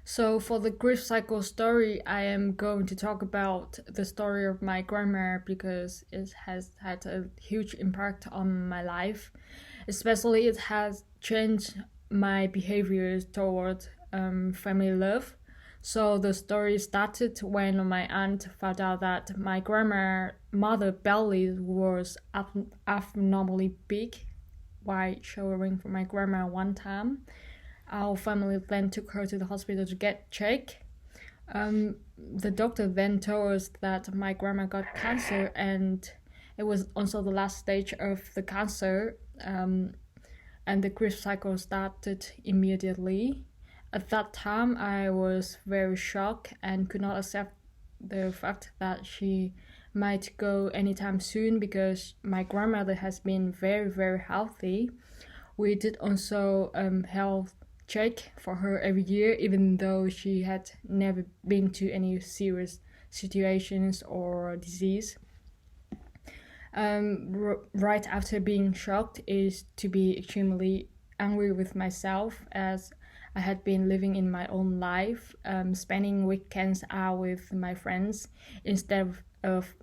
So, for the grief cycle story, I am going to talk about the story of my grandma because it has had a huge impact on my life. Especially, it has changed my behaviors toward family love. So, the story started when my aunt found out that my grandmother belly was abnormally big while showering for my grandma one time. Our family then took her to the hospital to get checked. The doctor then told us that my grandma got cancer and it was also the last stage of the cancer. And the grief cycle started immediately. At that time, I was very shocked and could not accept the fact that she might go anytime soon because my grandmother has been very, very healthy. We did also health check for her every year, even though she had never been to any serious situations or disease. Right after being shocked is to be extremely angry with myself as I had been living in my own life, spending weekends out with my friends instead of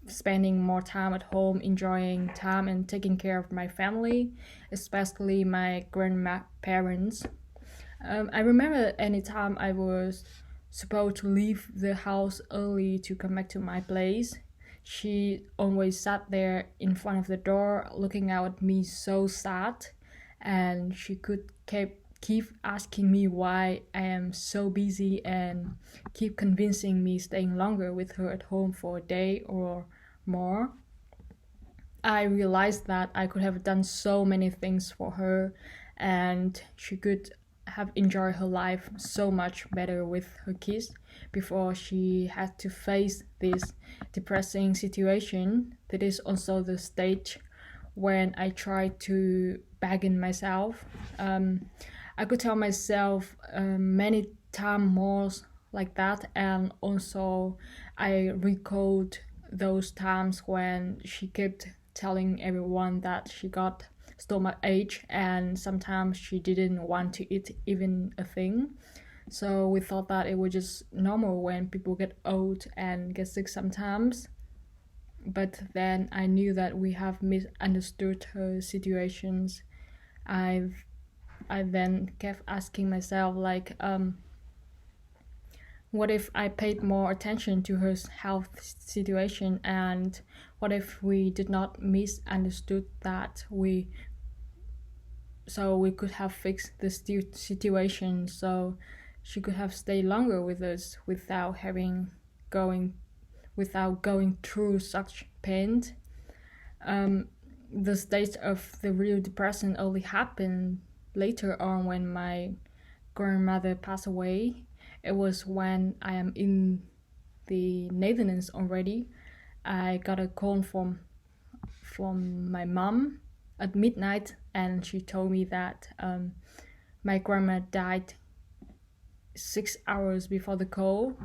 spending more time at home, enjoying time and taking care of my family, especially my grandparents. I remember anytime I was supposed to leave the house early to come back to my place, she always sat there in front of the door looking out at me so sad, and she could keep asking me why I am so busy and keep convincing me staying longer with her at home for a day or more. I realized that I could have done so many things for her and she could have enjoyed her life so much better with her kids before she had to face this depressing situation. That is also the stage when I tried to bargain myself. I could tell myself many times more like that, and also I recalled those times when she kept telling everyone that she got stomach ache and sometimes she didn't want to eat even a thing. So we thought that it was just normal when people get old and get sick sometimes. But then I knew that we have misunderstood her situations. I've I then kept asking myself like what if I paid more attention to her health situation, and what if we did not misunderstood that we could have fixed the situation so she could have stayed longer with us going without going through such pain. um, the stage of the real depression only happened later on when my grandmother passed away. It was when I am in the Netherlands already. I got a call from my mom at midnight, and she told me that my grandma died 6 hours before the call.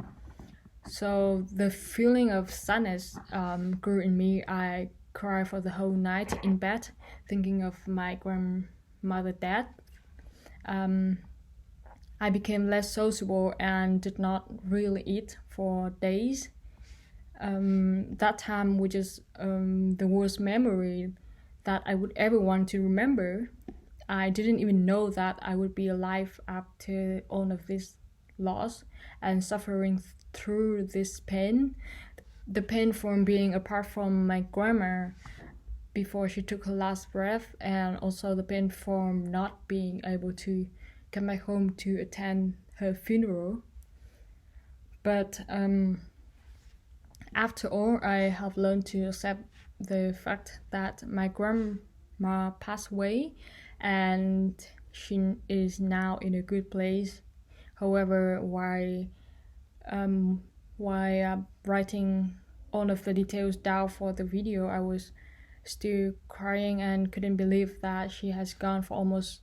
So the feeling of sadness grew in me. I cried for the whole night in bed, thinking of my grandmother death. Um, I became less sociable and did not really eat for days. That time, which is the worst memory that I would ever want to remember. I didn't even know that I would be alive after all of this loss and suffering through this pain. The pain from being apart from my grandma before she took her last breath, and also the pain from not being able to come back home to attend her funeral. But after all, I have learned to accept the fact that my grandma passed away and she is now in a good place. However, while writing all of the details down for the video, I was still crying and couldn't believe that she has gone for almost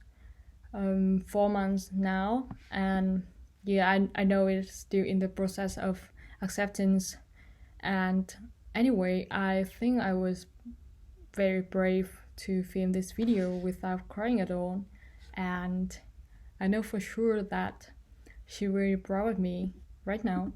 4 months now. And yeah, I know it's still in the process of acceptance. And anyway, I think I was very brave to film this video without crying at all. And I know for sure that she really proud of me right now.